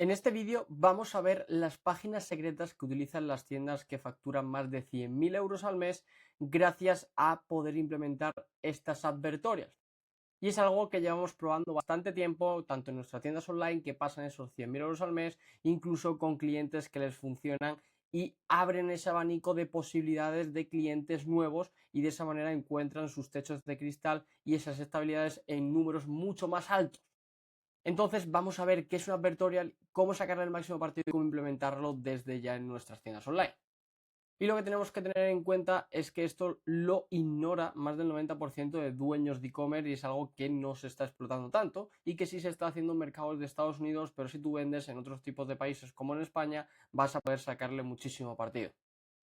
En este vídeo vamos a ver las páginas secretas que utilizan las tiendas que facturan más de 100.000 euros al mes gracias a poder implementar estas advertorias. Y es algo que llevamos probando bastante tiempo, tanto en nuestras tiendas online que pasan esos 100.000 euros al mes, incluso con clientes que les funcionan y abren ese abanico de posibilidades de clientes nuevos y de esa manera encuentran sus techos de cristal y esas estabilidades en números mucho más altos. Entonces vamos a ver qué es un advertorial, cómo sacarle el máximo partido y cómo implementarlo desde ya en nuestras tiendas online. Y lo que tenemos que tener en cuenta es que esto lo ignora más del 90% de dueños de e-commerce y es algo que no se está explotando tanto y que sí se está haciendo en mercados de Estados Unidos, pero si tú vendes en otros tipos de países como en España vas a poder sacarle muchísimo partido,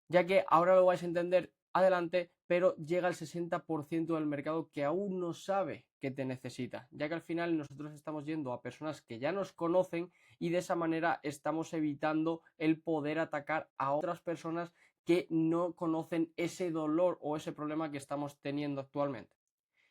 ya que ahora lo vais a entender adelante, pero llega el 60% del mercado que aún no sabe que te necesita, ya que al final nosotros estamos yendo a personas que ya nos conocen y de esa manera estamos evitando el poder atacar a otras personas que no conocen ese dolor o ese problema que estamos teniendo actualmente.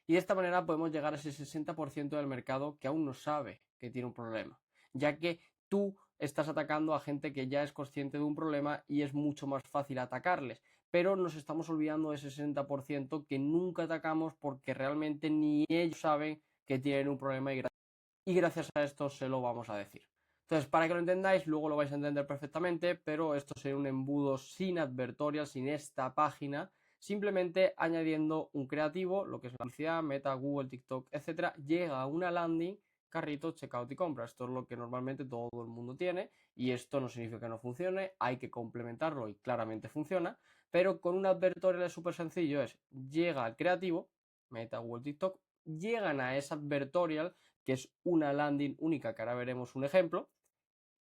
Y de esta manera podemos llegar a ese 60% del mercado que aún no sabe que tiene un problema, ya que tú estás atacando a gente que ya es consciente de un problema y es mucho más fácil atacarles. Pero nos estamos olvidando de ese 60% que nunca atacamos porque realmente ni ellos saben que tienen un problema y gracias a esto se lo vamos a decir. Entonces, para que lo entendáis, luego lo vais a entender perfectamente, pero esto sería un embudo sin advertorial, sin esta página, simplemente añadiendo un creativo, lo que es la publicidad, Meta, Google, TikTok, etcétera, llega a una landing, carrito, checkout y compra. Esto es lo que normalmente todo el mundo tiene y esto no significa que no funcione, hay que complementarlo y claramente funciona, pero con un advertorial es súper sencillo, llega al creativo, Meta, Google, TikTok, llegan a ese advertorial que es una landing única, que ahora veremos un ejemplo.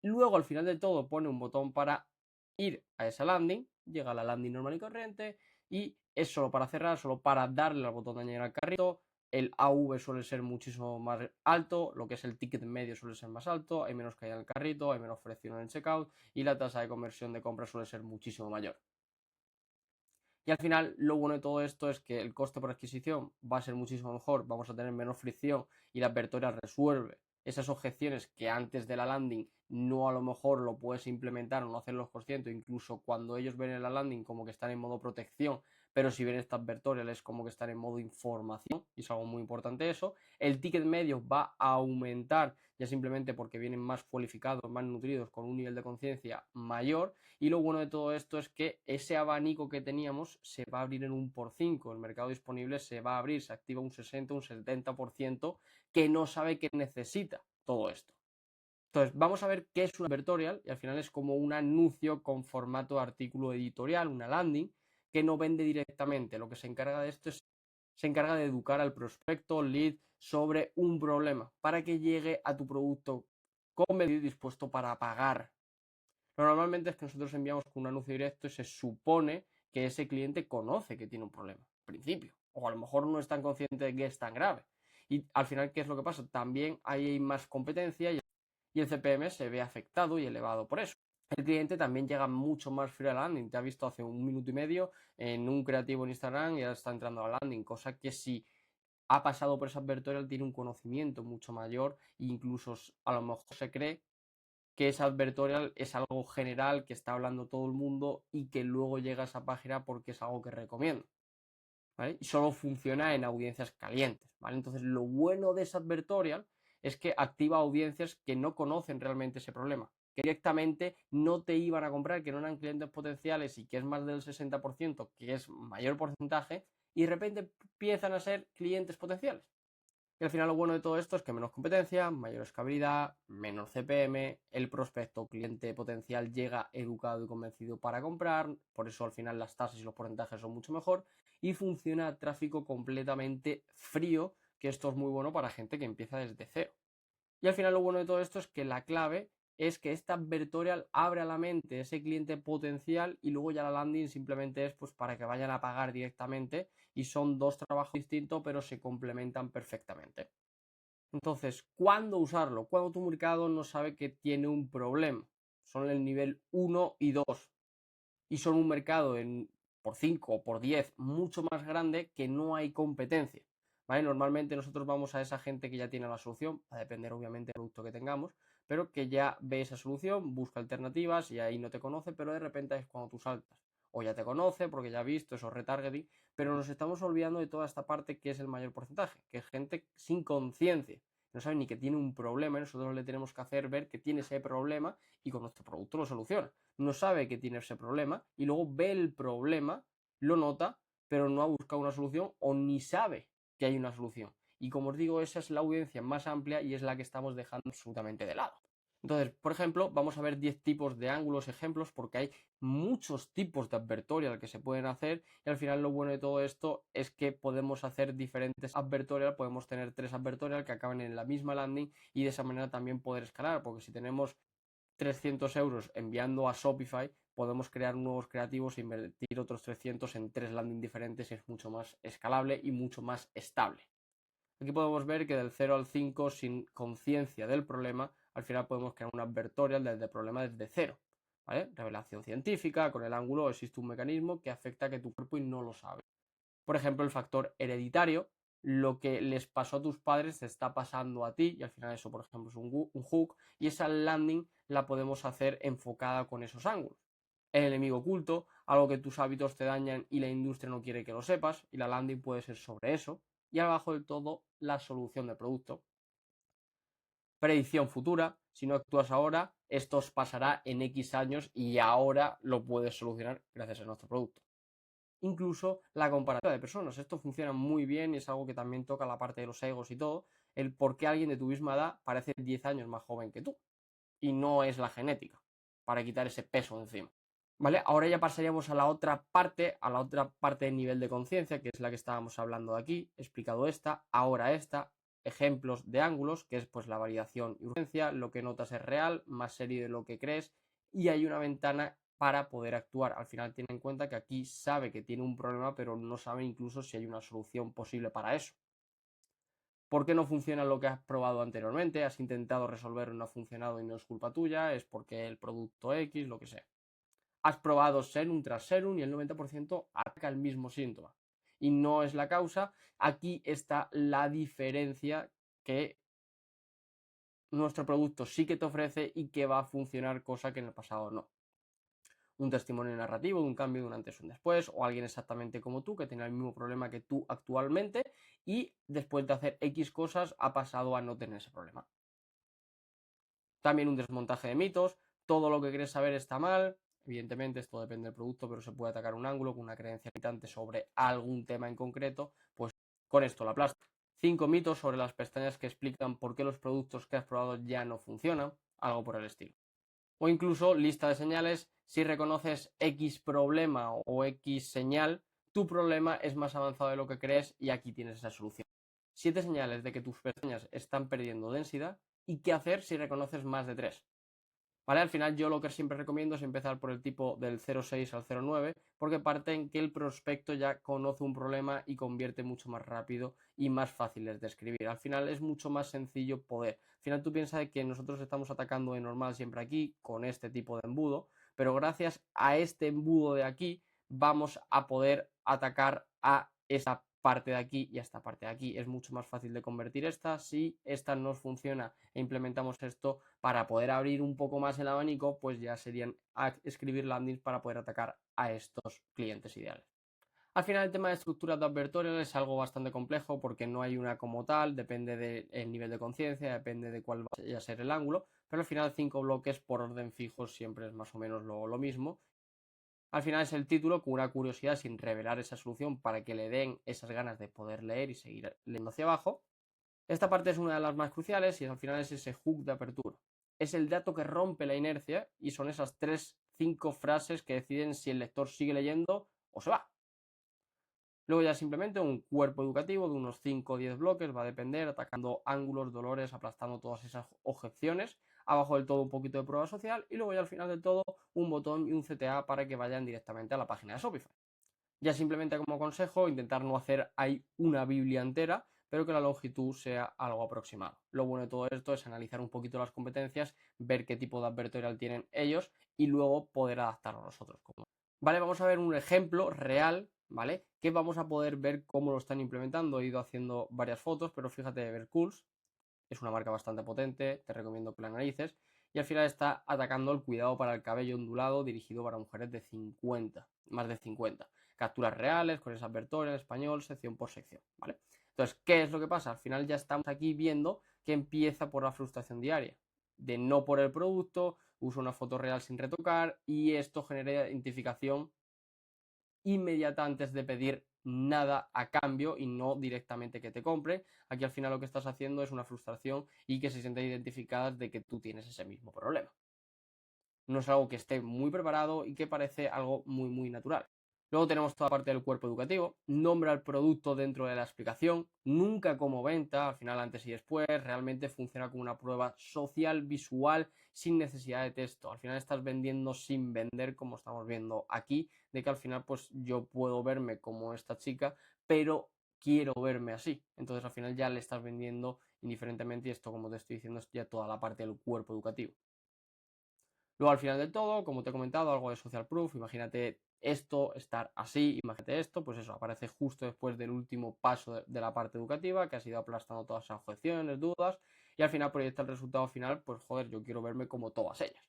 Luego al final de todo pone un botón para ir a esa landing, llega a la landing normal y corriente y es solo para cerrar, solo para darle al botón de añadir al carrito. El AV suele ser muchísimo más alto, lo que es el ticket medio suele ser más alto, hay menos caída en el carrito, hay menos fricción en el checkout y la tasa de conversión de compra suele ser muchísimo mayor. Y al final lo bueno de todo esto es que el coste por adquisición va a ser muchísimo mejor, vamos a tener menos fricción y la advertoria resuelve esas objeciones que antes de la landing no a lo mejor lo puedes implementar o no hacerlos conscientes, incluso cuando ellos ven en la landing como que están en modo protección, pero si ven esta advertorial es como que están en modo información y es algo muy importante eso. El ticket medio va a aumentar ya simplemente porque vienen más cualificados, más nutridos, con un nivel de conciencia mayor. Y lo bueno de todo esto es que ese abanico que teníamos se va a abrir en un por 5. El mercado disponible se va a abrir, se activa un 60, un 70% que no sabe que necesita todo esto. Entonces, vamos a ver qué es un advertorial y al final es como un anuncio con formato de artículo editorial, una landing, que no vende directamente. Lo que se encarga de esto es, se encarga de educar al prospecto, lead, sobre un problema para que llegue a tu producto convencido y dispuesto para pagar. Normalmente es que nosotros enviamos con un anuncio directo y se supone que ese cliente conoce que tiene un problema, en principio. O a lo mejor no es tan consciente de que es tan grave. Y al final, ¿qué es lo que pasa? También hay más competencia y el CPM se ve afectado y elevado por eso. El cliente también llega mucho más frío a la landing. Te ha visto hace 1 minuto y medio en un creativo en Instagram y ahora está entrando a la landing, cosa que si ha pasado por esa advertorial tiene un conocimiento mucho mayor e incluso a lo mejor se cree que esa advertorial es algo general que está hablando todo el mundo y que luego llega a esa página porque es algo que recomiendo, ¿vale? Y solo funciona en audiencias calientes, ¿vale? Entonces, lo bueno de esa advertorial es que activa audiencias que no conocen realmente ese problema, que directamente no te iban a comprar, que no eran clientes potenciales y que es más del 60%, que es mayor porcentaje, y de repente empiezan a ser clientes potenciales. Y al final lo bueno de todo esto es que menos competencia, mayor escalabilidad, menor CPM, el prospecto cliente potencial llega educado y convencido para comprar, por eso al final las tasas y los porcentajes son mucho mejor y funciona tráfico completamente frío, que esto es muy bueno para gente que empieza desde cero. Y al final lo bueno de todo esto es que la clave es que esta advertorial abre a la mente ese cliente potencial y luego ya la landing simplemente es pues para que vayan a pagar directamente y son dos trabajos distintos pero se complementan perfectamente. Entonces, ¿cuándo usarlo? Cuando tu mercado no sabe que tiene un problema. Son el nivel 1 y 2 y son un mercado por 5 o por 10 mucho más grande que no hay competencia. ¿Vale? Normalmente nosotros vamos a esa gente que ya tiene la solución, va a depender obviamente del producto que tengamos, pero que ya ve esa solución, busca alternativas y ahí no te conoce, pero de repente es cuando tú saltas. O ya te conoce porque ya ha visto esos retargeting, pero nos estamos olvidando de toda esta parte que es el mayor porcentaje, que es gente sin conciencia. No sabe ni que tiene un problema y nosotros le tenemos que hacer ver que tiene ese problema y con nuestro producto lo soluciona. No sabe que tiene ese problema y luego ve el problema, lo nota, pero no ha buscado una solución o ni sabe que hay una solución. Y como os digo, esa es la audiencia más amplia y es la que estamos dejando absolutamente de lado. Entonces, por ejemplo, vamos a ver 10 tipos de ángulos, ejemplos, porque hay muchos tipos de advertorial que se pueden hacer y al final lo bueno de todo esto es que podemos hacer diferentes advertorial, podemos tener 3 advertorial que acaben en la misma landing y de esa manera también poder escalar, porque si tenemos 300 euros enviando a Shopify, podemos crear nuevos creativos e invertir otros 300 en 3 landing diferentes y es mucho más escalable y mucho más estable. Aquí podemos ver que del 0 al 5, sin conciencia del problema, al final podemos crear un advertorial del problema desde cero. ¿Vale? Revelación científica, con el ángulo existe un mecanismo que afecta a que tu cuerpo y no lo sabe. Por ejemplo, el factor hereditario, lo que les pasó a tus padres te está pasando a ti y al final eso, por ejemplo, es un hook y esa landing la podemos hacer enfocada con esos ángulos. El enemigo oculto, algo que tus hábitos te dañan y la industria no quiere que lo sepas y la landing puede ser sobre eso. Y abajo del todo, la solución del producto. Predicción futura, si no actúas ahora, esto os pasará en X años y ahora lo puedes solucionar gracias a nuestro producto. Incluso la comparativa de personas, esto funciona muy bien y es algo que también toca la parte de los egos y todo, el por qué alguien de tu misma edad parece 10 años más joven que tú. Y no es la genética, para quitar ese peso encima. ¿Vale? Ahora ya pasaríamos a la otra parte del nivel de conciencia, que es la que estábamos hablando de aquí, he explicado esta, ahora esta, ejemplos de ángulos, que es pues la variación y urgencia, lo que notas es real, más serio de lo que crees, y hay una ventana para poder actuar. Al final tiene en cuenta que aquí sabe que tiene un problema, pero no sabe incluso si hay una solución posible para eso. ¿Por qué no funciona lo que has probado anteriormente? Has intentado resolverlo, no ha funcionado y no es culpa tuya, es porque el producto X, lo que sea. Has probado serum tras serum y el 90% ataca el mismo síntoma. Y no es la causa. Aquí está la diferencia que nuestro producto sí que te ofrece y que va a funcionar, cosa que en el pasado no. Un testimonio narrativo de un cambio de un antes y un después, o alguien exactamente como tú que tiene el mismo problema que tú actualmente y después de hacer X cosas ha pasado a no tener ese problema. También un desmontaje de mitos, todo lo que quieres saber está mal. Evidentemente esto depende del producto, pero se puede atacar un ángulo con una creencia limitante sobre algún tema en concreto, pues con esto la aplasta. 5 mitos sobre las pestañas que explican por qué los productos que has probado ya no funcionan, algo por el estilo. O incluso lista de señales, si reconoces X problema o X señal, tu problema es más avanzado de lo que crees y aquí tienes esa solución. 7 señales de que tus pestañas están perdiendo densidad y qué hacer si reconoces más de 3. ¿Vale? Al final yo lo que siempre recomiendo es empezar por el tipo del 0,6 al 0,9 porque parte en que el prospecto ya conoce un problema y convierte mucho más rápido y más fáciles de escribir. Al final es mucho más sencillo poder. Al final tú piensas que nosotros estamos atacando de normal siempre aquí con este tipo de embudo, pero gracias a este embudo de aquí vamos a poder atacar a esta parte de aquí y a esta parte de aquí. Es mucho más fácil de convertir esta. Si esta nos funciona e implementamos esto para poder abrir un poco más el abanico, pues ya serían escribir landings para poder atacar a estos clientes ideales. Al final el tema de estructuras de advertorial es algo bastante complejo porque no hay una como tal, depende del nivel de conciencia, depende de cuál vaya a ser el ángulo, pero al final 5 bloques por orden fijo siempre es más o menos lo mismo. Al final es el título con una curiosidad sin revelar esa solución para que le den esas ganas de poder leer y seguir leyendo hacia abajo. Esta parte es una de las más cruciales y al final es ese hook de apertura. Es el dato que rompe la inercia y son esas 3-5 frases que deciden si el lector sigue leyendo o se va. Luego ya simplemente un cuerpo educativo de unos 5 o 10 bloques, va a depender, atacando ángulos, dolores, aplastando todas esas objeciones. Abajo del todo un poquito de prueba social y luego ya al final del todo un botón y un CTA para que vayan directamente a la página de Shopify. Ya simplemente como consejo, intentar no hacer ahí una Biblia entera, pero que la longitud sea algo aproximado. Lo bueno de todo esto es analizar un poquito las competencias, ver qué tipo de advertorial tienen ellos y luego poder adaptarlo nosotros. Vale, vamos a ver un ejemplo real, ¿vale? Que vamos a poder ver cómo lo están implementando. He ido haciendo varias fotos, pero fíjate, Evercools. es una marca bastante potente, te recomiendo que la analices. Y al final está atacando el cuidado para el cabello ondulado dirigido para mujeres de 50, más de 50. Capturas reales, con esa advertoria en español, sección por sección, ¿vale? Entonces, ¿qué es lo que pasa? Al final ya estamos aquí viendo que empieza por la frustración diaria, de no por el producto, uso una foto real sin retocar y esto genera identificación inmediata antes de pedir nada a cambio y no directamente que te compre. Aquí al final lo que estás haciendo es una frustración y que se sienten identificadas de que tú tienes ese mismo problema. No es algo que esté muy preparado y que parece algo muy natural. Luego tenemos toda la parte del cuerpo educativo, nombra el producto dentro de la explicación, nunca como venta, al final antes y después, realmente funciona como una prueba social, visual, sin necesidad de texto. Al final estás vendiendo sin vender, como estamos viendo aquí, de que al final pues yo puedo verme como esta chica, pero quiero verme así. Entonces al final ya le estás vendiendo indiferentemente y esto, como te estoy diciendo, es ya toda la parte del cuerpo educativo. Luego, al final del todo, como te he comentado, algo de social proof. Imagínate esto, estar así, imagínate esto, pues eso, aparece justo después del último paso de la parte educativa, que has ido aplastando todas esas objeciones, dudas, y al final proyecta el resultado final, pues joder, yo quiero verme como todas ellas.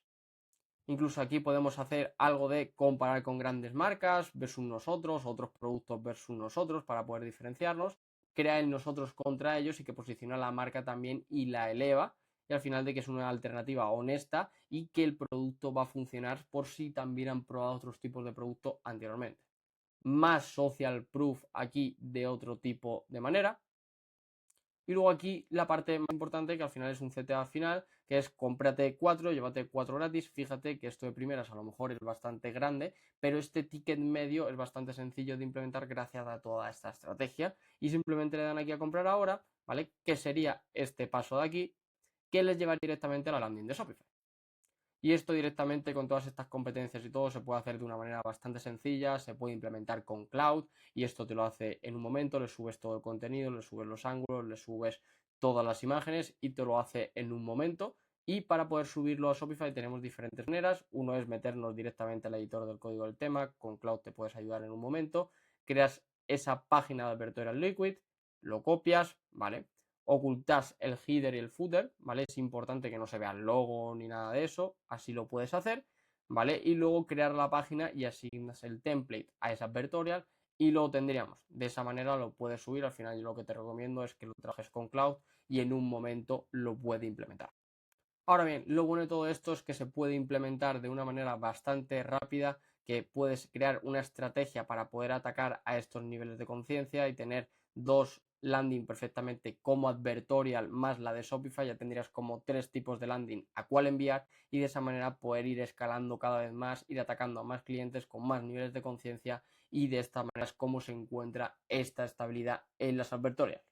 Incluso aquí podemos hacer algo de comparar con grandes marcas versus nosotros, otros productos versus nosotros para poder diferenciarnos, crea el nosotros contra ellos y que posiciona la marca también y la eleva y al final de que es una alternativa honesta y que el producto va a funcionar por si también han probado otros tipos de producto anteriormente. Más social proof aquí de otro tipo de manera. Y luego aquí la parte más importante, que al final es un CTA final, que es cómprate 4, llévate 4 gratis. Fíjate que esto de primeras a lo mejor es bastante grande, pero este ticket medio es bastante sencillo de implementar gracias a toda esta estrategia. Y simplemente le dan aquí a comprar ahora, ¿vale? Que sería este paso de aquí, que les lleva directamente a la landing de Shopify. Y esto directamente con todas estas competencias y todo se puede hacer de una manera bastante sencilla, se puede implementar con Cloud y esto te lo hace en un momento, le subes todo el contenido, le subes los ángulos, le subes todas las imágenes y te lo hace en un momento. Y para poder subirlo a Shopify tenemos diferentes maneras. Uno es meternos directamente al editor del código del tema, con Cloud te puedes ayudar en un momento, creas esa página de Advertorial Liquid, lo copias, ¿vale? Ocultas el header y el footer, ¿vale? Es importante que no se vea el logo ni nada de eso, así lo puedes hacer, ¿vale? Y luego crear la página y asignas el template a esa advertorial y lo tendríamos. De esa manera lo puedes subir, al final yo lo que te recomiendo es que lo trabajes con Cloud y en un momento lo puede implementar. Ahora bien, lo bueno de todo esto es que se puede implementar de una manera bastante rápida, que puedes crear una estrategia para poder atacar a estos niveles de conciencia y tener dos landing perfectamente como advertorial más la de Shopify, ya tendrías como 3 tipos de landing a cuál enviar y de esa manera poder ir escalando cada vez más, ir atacando a más clientes con más niveles de conciencia y de esta manera es como se encuentra esta estabilidad en las advertorias.